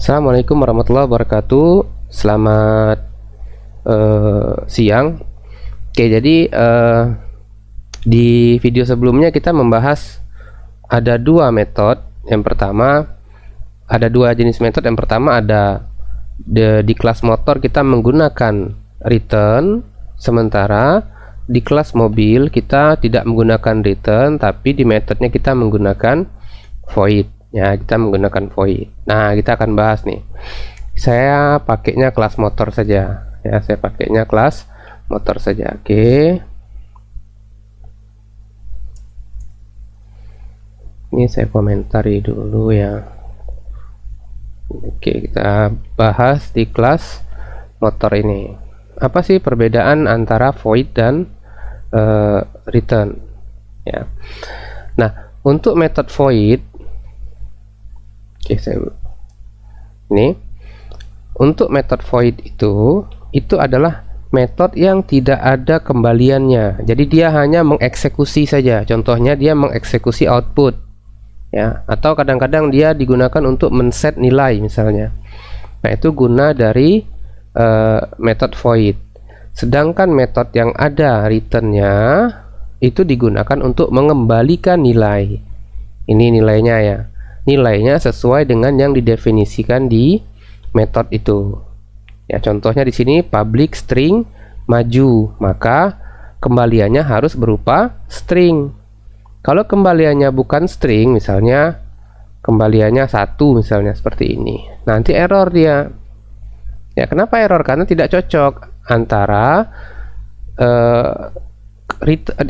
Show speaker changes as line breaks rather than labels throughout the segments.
Assalamualaikum warahmatullahi wabarakatuh. Selamat siang. Oke, jadi di video sebelumnya kita membahas ada dua metode. Yang pertama, ada dua jenis metode. Yang pertama ada di kelas motor kita menggunakan return, sementara di kelas mobil kita tidak menggunakan return, tapi di metodenya kita menggunakan void. Ya, kita menggunakan void. Nah, kita akan bahas nih. Saya pakainya kelas motor saja. Ya, saya pakainya kelas motor saja. Oke. Ini saya komentari dulu ya. Oke, kita bahas di kelas motor ini. Apa sih perbedaan antara void dan return? Ya. Nah, untuk metode void, oke, ini untuk metode void itu adalah metode yang tidak ada kembaliannya. Jadi dia hanya mengeksekusi saja. Contohnya dia mengeksekusi output, ya. Atau kadang-kadang dia digunakan untuk men-set nilai misalnya. Nah, itu guna dari metode void. Sedangkan metode yang ada returnnya itu digunakan untuk mengembalikan nilai. Ini nilainya ya. Nilainya sesuai dengan yang didefinisikan di metode itu. Ya, contohnya di sini public string maju, maka kembaliannya harus berupa string. Kalau kembaliannya bukan string, misalnya kembaliannya 1 misalnya seperti ini, nanti error dia. Ya, kenapa error? Karena tidak cocok antara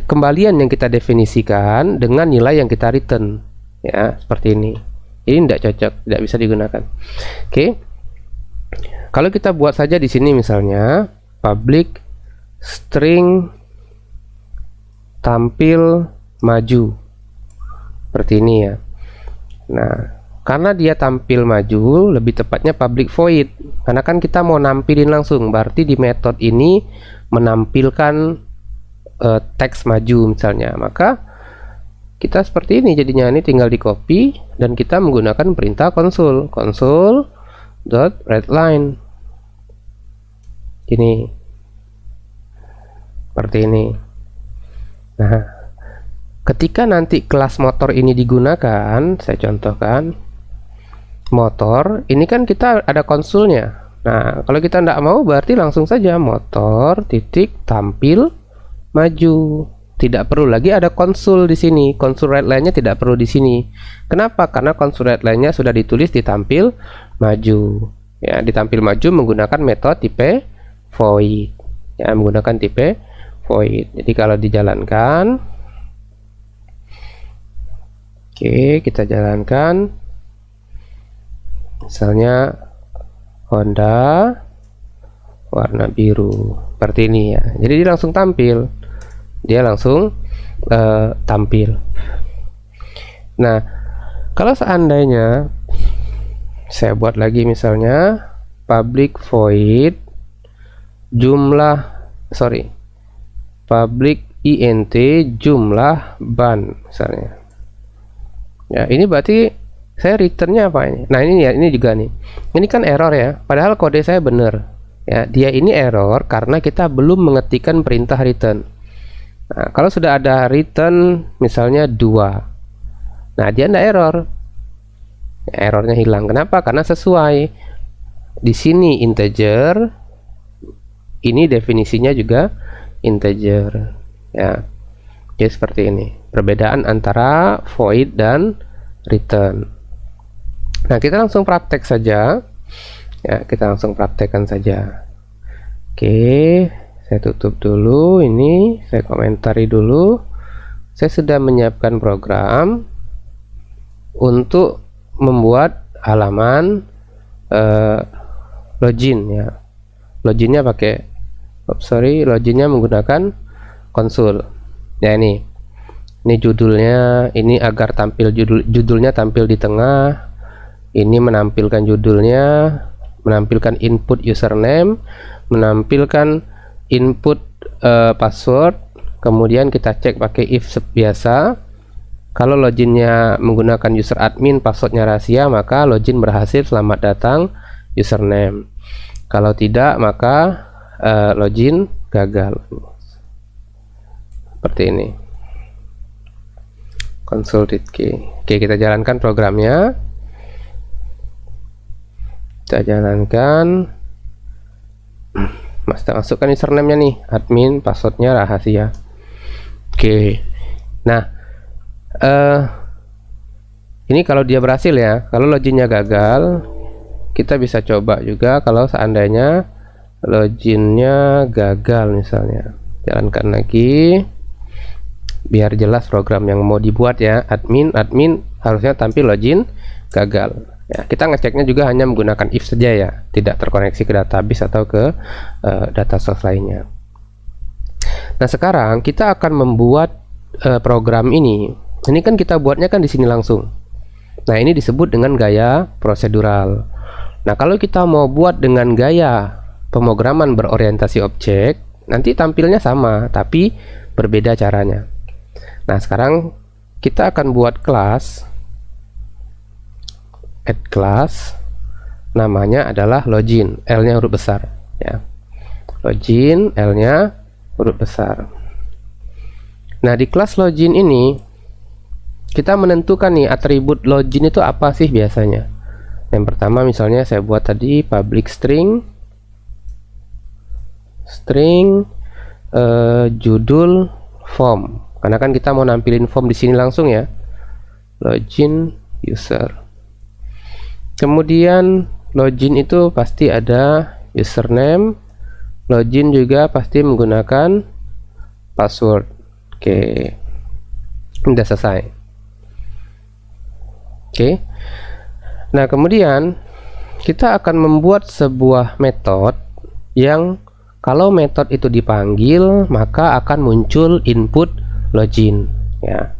kembalian yang kita definisikan dengan nilai yang kita return. Ya, seperti ini. Ini tidak cocok, tidak bisa digunakan. Oke. Kalau kita buat saja di sini misalnya public string tampil maju. Seperti ini ya. Nah, karena dia tampil maju, lebih tepatnya public void. Karena kan kita mau nampilin langsung, berarti di metode ini menampilkan teks maju misalnya. Maka kita seperti ini jadinya, ini tinggal di copy dan kita menggunakan perintah console.readline. Ini seperti ini. Nah, ketika nanti kelas motor ini digunakan, saya contohkan motor ini kan kita ada konsolnya. Nah, kalau kita tidak mau berarti langsung saja motor titik tampil maju. Tidak perlu lagi ada konsol di sini. Konsol readline-nya tidak perlu di sini. Kenapa? Karena konsol readline-nya sudah ditulis di tampil maju. Ya, di tampil maju menggunakan metode tipe void. Ya, menggunakan tipe void. Jadi kalau dijalankan, oke, kita jalankan. Misalnya Honda warna biru seperti ini ya. Jadi dia langsung tampil. Tampil. Nah, kalau seandainya saya buat lagi misalnya public void public int jumlah ban misalnya. Ya, ini berarti saya returnnya apa ini? Nah, ini ya, ini juga nih. Ini kan error ya. Padahal kode saya benar. Ya, dia ini error karena kita belum mengetikkan perintah return. Nah, kalau sudah ada return misalnya 2, nah dia tidak error, ya, errornya hilang. Kenapa? Karena sesuai di sini integer, ini definisinya juga integer. Ya, jadi seperti ini perbedaan antara void dan return. Nah, kita langsung praktek saja. Ya, kita langsung praktekkan saja. Oke. Saya tutup dulu ini, saya komentari dulu. Saya sudah menyiapkan program untuk membuat halaman login ya. Loginnya pakai loginnya menggunakan konsol. Ya, ini judulnya, ini agar tampil judulnya tampil di tengah. Ini menampilkan judulnya, menampilkan input username, menampilkan input password, kemudian kita cek pakai if biasa, Kalau loginnya menggunakan user admin, passwordnya rahasia, maka login berhasil, selamat datang username. Kalau tidak, maka login gagal. Seperti ini. Console read key. Oke, kita jalankan programnya. Kita jalankan. Masukkan username-nya nih, admin, passwordnya rahasia. Oke. Nah, ini kalau dia berhasil ya. Kalau loginnya gagal, kita bisa coba juga kalau seandainya loginnya gagal misalnya. Jalankan lagi biar jelas program yang mau dibuat ya. Admin harusnya tampil login gagal. Ya, kita ngeceknya juga hanya menggunakan if saja ya, tidak terkoneksi ke database atau ke data source lainnya. Nah, sekarang kita akan membuat program ini. Ini kan kita buatnya kan di sini langsung. Nah, ini disebut dengan gaya prosedural. Nah, kalau kita mau buat dengan gaya pemrograman berorientasi objek, nanti tampilnya sama, tapi berbeda caranya. Nah, sekarang kita akan buat kelas, add class, namanya adalah login, L-nya huruf besar ya. Login, L-nya huruf besar. Nah, di kelas login ini kita menentukan nih atribut login itu apa sih biasanya. Yang pertama misalnya saya buat tadi public string judul form, karena kan kita mau nampilin form di sini langsung ya. Login user. Kemudian login itu pasti ada username, login juga pasti menggunakan password. Oke, udah selesai. Oke, nah kemudian kita akan membuat sebuah metode yang kalau metode itu dipanggil maka akan muncul input login ya.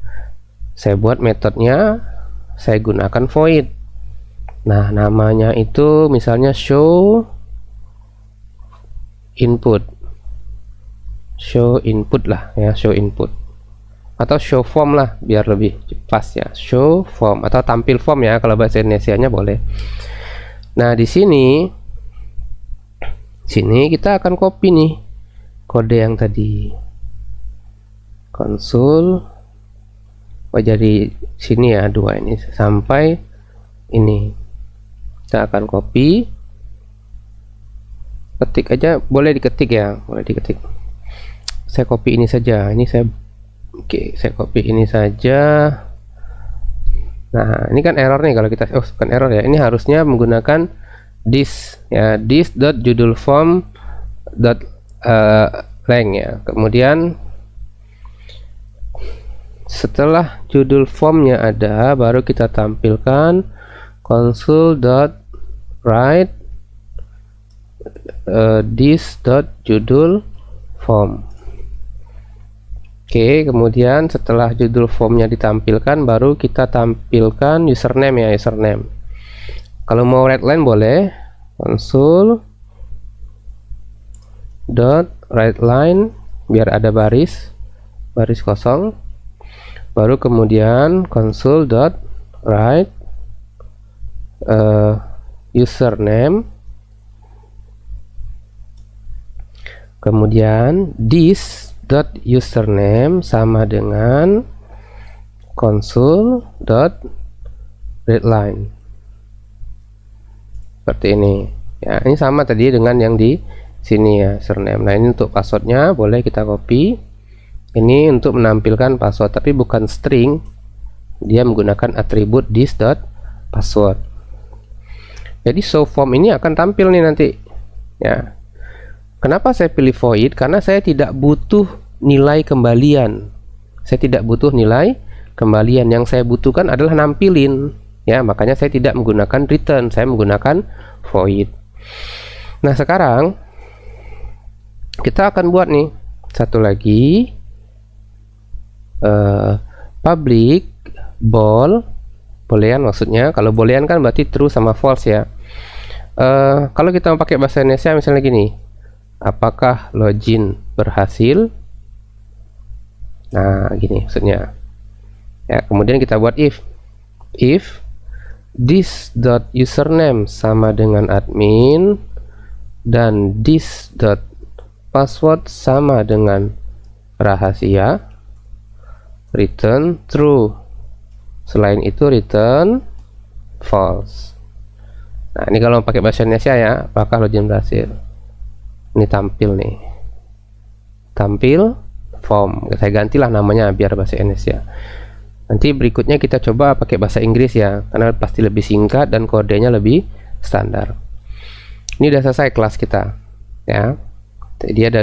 Saya buat metodenya, saya gunakan void. Nah, namanya itu misalnya show input lah ya, show input atau show form lah biar lebih pas ya, show form atau tampil form ya kalau bahasa Indonesianya boleh. Nah, di sini kita akan copy nih kode yang tadi, console jadi sini ya, dua ini sampai ini. Kita akan copy, ketik aja, boleh diketik ya, boleh diketik. Saya copy ini saja, ini saya saya copy ini saja. Nah, ini kan error nih kalau kita, bukan error ya, ini harusnya menggunakan this ya, this.judulform.length ya. Kemudian setelah judul formnya ada, baru kita tampilkan console.write this.judulform. Oke, kemudian setelah judul formnya ditampilkan, baru kita tampilkan username ya, username. Kalau mau writeLine boleh, console.writeLine biar ada baris kosong. Baru kemudian console.write username. Kemudian this.username sama dengan console.readline. Seperti ini. Ya, ini sama tadi dengan yang di sini ya, username. Nah, ini untuk passwordnya boleh kita copy. Ini untuk menampilkan password, tapi bukan string. Dia menggunakan atribut this.password. Jadi show form ini akan tampil nih nanti. Ya. Kenapa saya pilih void? Karena saya tidak butuh nilai kembalian. Saya tidak butuh nilai kembalian. Yang saya butuhkan adalah nampilin. Ya, makanya saya tidak menggunakan return. Saya menggunakan void. Nah, sekarang kita akan buat nih satu lagi. Public boolean maksudnya. Kalau boolean kan berarti true sama false ya. Kalau kita mau pakai bahasa Indonesia misalnya gini, apakah login berhasil? Nah, gini maksudnya. Ya, kemudian kita buat if this.username sama dengan admin dan this.password sama dengan rahasia, return true. Selain itu return false. Nah, ini kalau pakai bahasa Indonesia ya, apakah login berhasil? Ini tampil nih. Tampil form. Saya gantilah namanya biar bahasa Indonesia. Nanti berikutnya kita coba pakai bahasa Inggris ya, karena pasti lebih singkat dan kodenya lebih standar. Ini udah selesai kelas kita. Ya. Jadi ada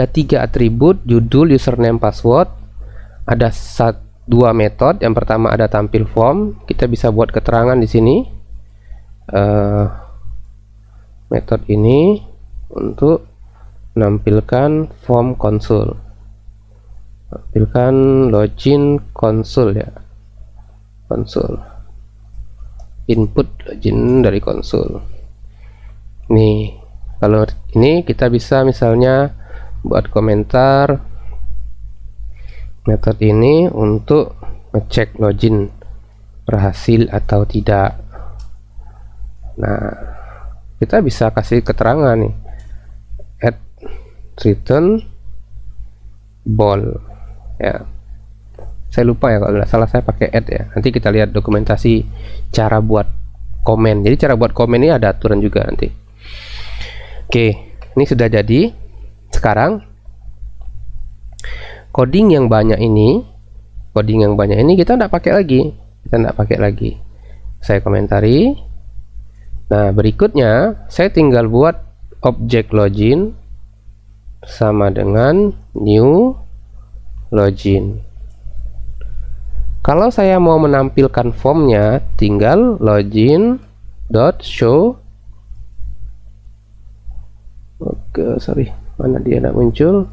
tiga atribut, judul, username, password. Ada dua metode. Yang pertama ada tampil form. Kita bisa buat keterangan di sini. Metode ini untuk menampilkan form konsul, tampilkan login konsul ya, konsul input login dari konsul. Nih, kalau ini kita bisa misalnya buat komentar metode ini untuk ngecek login berhasil atau tidak. Nah, kita bisa kasih keterangan nih, add return ball ya. Saya lupa ya, kalau nggak salah saya pakai add ya. Nanti kita lihat dokumentasi cara buat komen. Jadi cara buat komen ini ada aturan juga nanti. Oke, ini sudah jadi. Sekarang coding yang banyak ini kita nggak pakai lagi. Saya komentari. Nah, berikutnya saya tinggal buat objek login sama dengan new login. Kalau saya mau menampilkan formnya, tinggal login.show. Oke, sorry, mana dia tidak muncul.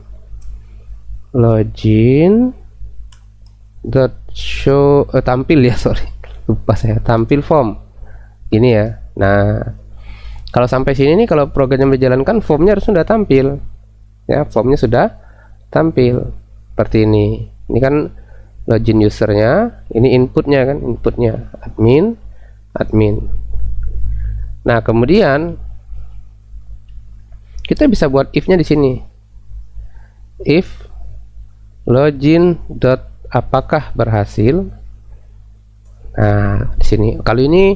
Login.show tampil ya, sorry, lupa saya, tampil form. Ini ya. Nah, kalau sampai sini nih, kalau programnya dijalankan, formnya harus sudah tampil. Ya, formnya sudah tampil seperti ini. Ini kan login usernya, ini inputnya kan, inputnya admin. Nah, kemudian kita bisa buat if-nya di sini. If login dot apakah berhasil. Nah, di sini kali ini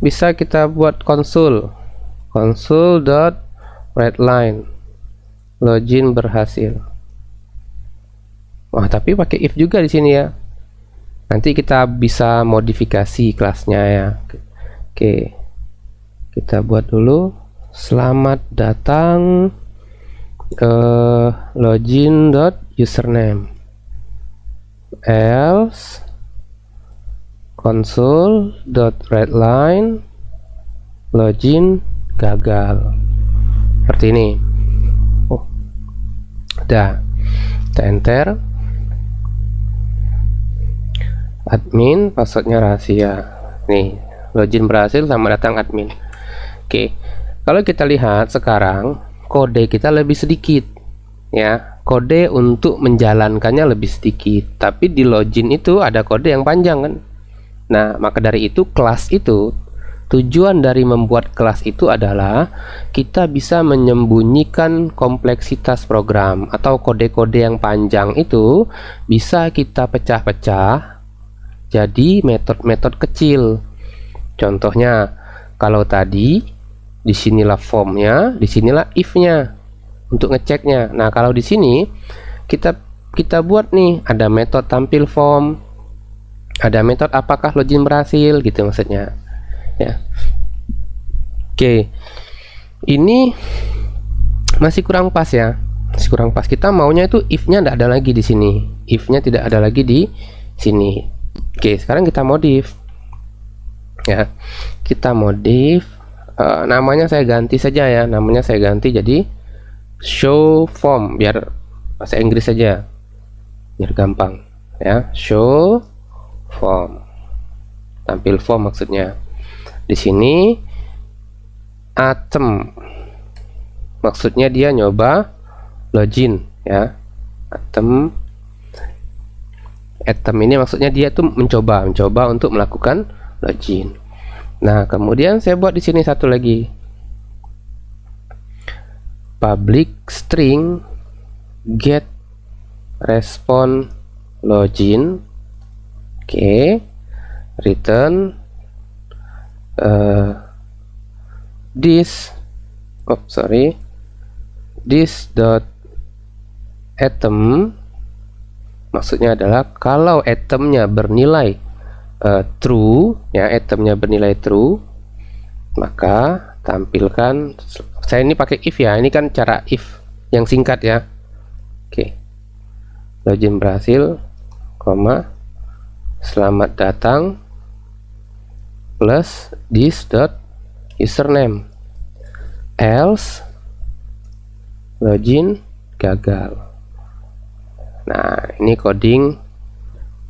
bisa kita buat konsul dot readline login berhasil. Wah, tapi pakai if juga di sini ya. Nanti kita bisa modifikasi kelasnya ya. Oke, kita buat dulu. Selamat datang ke login dot username else console.readline login gagal, seperti ini. Oh, udah, kita enter. Admin, passwordnya rahasia. Nih, login berhasil, selamat datang admin. Oke, kalau kita lihat sekarang kode kita lebih sedikit ya. Kode untuk menjalankannya lebih sedikit, tapi di login itu ada kode yang panjang kan. Nah, maka dari itu kelas itu, tujuan dari membuat kelas itu adalah kita bisa menyembunyikan kompleksitas program atau kode-kode yang panjang itu bisa kita pecah-pecah jadi metode-metode kecil. Contohnya, kalau tadi disinilah formnya, disinilah if-nya untuk ngeceknya. Nah, kalau di sini kita buat nih, ada metode tampil form, ada metode apakah login berhasil gitu maksudnya ya. Oke, ini masih kurang pas ya, masih kurang pas. Kita maunya itu if-nya tidak ada lagi di sini, if-nya tidak ada lagi di sini. Oke, sekarang kita modif ya, kita modif namanya saya ganti saja ya, namanya saya ganti jadi show form, biar bahasa Inggris saja biar gampang ya. Show form, tampil form maksudnya. Di sini attempt, maksudnya dia nyoba login ya. Attempt Attempt ini maksudnya dia tuh mencoba untuk melakukan login. Nah, kemudian saya buat di sini satu lagi, public string get response login. Oke, return this dot item, maksudnya adalah kalau itemnya bernilai true, ya, itemnya bernilai true, maka tampilkan, saya ini pakai if ya, ini kan cara if yang singkat ya. Oke, login berhasil, koma, selamat datang plus this dot username, else login gagal. Nah, ini coding.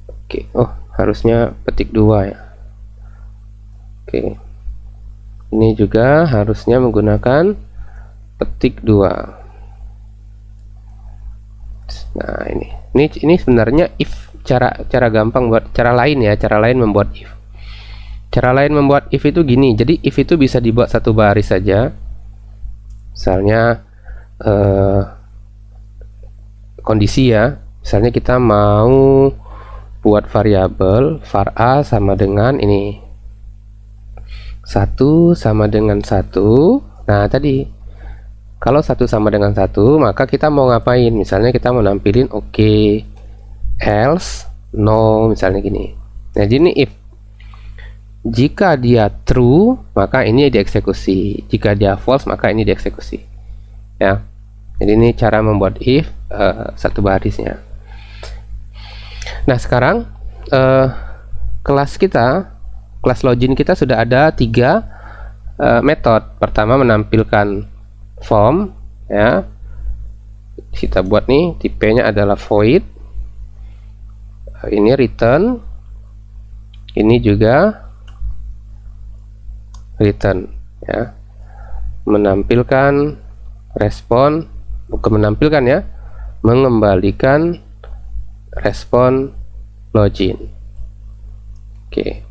Oke, oh harusnya petik 2 ya. Oke, ini juga harusnya menggunakan petik 2. Nah, ini sebenarnya if, cara gampang buat, cara lain ya, cara lain membuat if. Cara lain membuat if itu gini, jadi if itu bisa dibuat satu baris saja. Misalnya kondisi ya, misalnya kita mau buat variabel var a sama dengan ini 1 sama dengan 1. Nah, tadi kalau 1 sama dengan 1, maka kita mau ngapain? Misalnya kita mau nampilin oke, else no, misalnya gini. Nah, ini if. Jika dia true, maka ini dieksekusi. Jika dia false, maka ini dieksekusi. Ya. Jadi ini cara membuat if satu barisnya. Nah, sekarang kelas login kita sudah ada 3 metode. Pertama, menampilkan form, ya. Kita buat nih, tipenya adalah void. Ini return. Ini juga return, ya. Menampilkan respon, bukan menampilkan ya, mengembalikan respon login. Oke,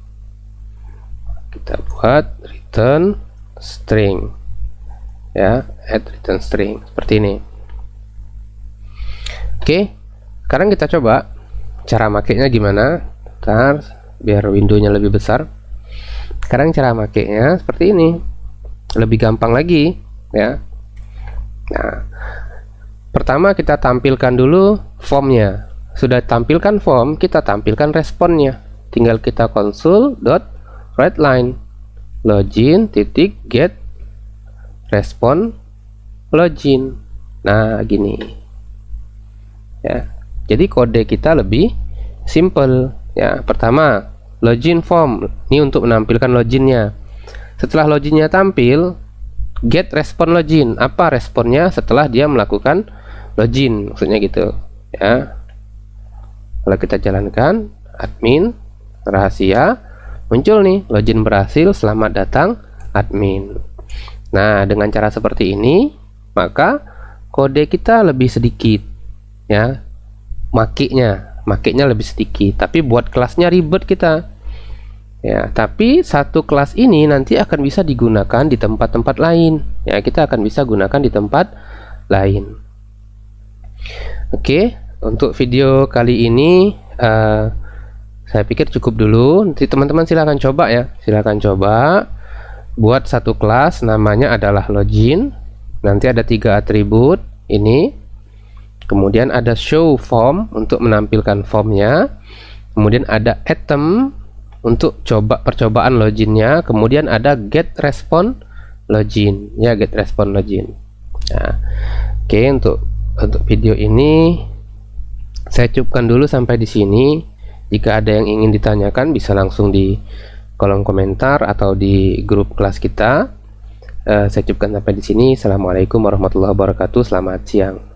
kita buat return string, ya, add return string seperti ini. Oke, sekarang kita coba cara makainya gimana. Ntar biar windownya lebih besar. Sekarang cara makainya seperti ini, lebih gampang lagi ya. Nah, pertama kita tampilkan dulu formnya. Sudah tampilkan form, kita tampilkan responnya. Tinggal kita console.writeLine login titik get respon login. Nah, gini ya. Jadi kode kita lebih simple ya. Pertama, login form, ini untuk menampilkan loginnya. Setelah loginnya tampil, get respon login. Apa responnya setelah dia melakukan login, maksudnya gitu ya. Kalau kita jalankan admin rahasia, muncul nih login berhasil, selamat datang admin. Nah, dengan cara seperti ini maka kode kita lebih sedikit ya, makainya lebih sedikit, tapi buat kelasnya ribet kita ya. Tapi satu kelas ini nanti akan bisa digunakan di tempat-tempat lain ya, kita akan bisa gunakan di tempat lain. Oke, untuk video kali ini saya pikir cukup dulu. Nanti teman-teman silahkan coba ya, silahkan coba buat satu kelas, namanya adalah login. Nanti ada 3 atribut ini. Kemudian ada show form untuk menampilkan formnya. Kemudian ada item untuk percobaan loginnya. Kemudian ada get respon login ya, get respon login. Nah, oke, untuk video ini saya cukupkan dulu sampai di sini. Jika ada yang ingin ditanyakan bisa langsung di kolom komentar atau di grup kelas kita. Saya cukupkan sampai di sini. Assalamualaikum warahmatullahi wabarakatuh. Selamat siang.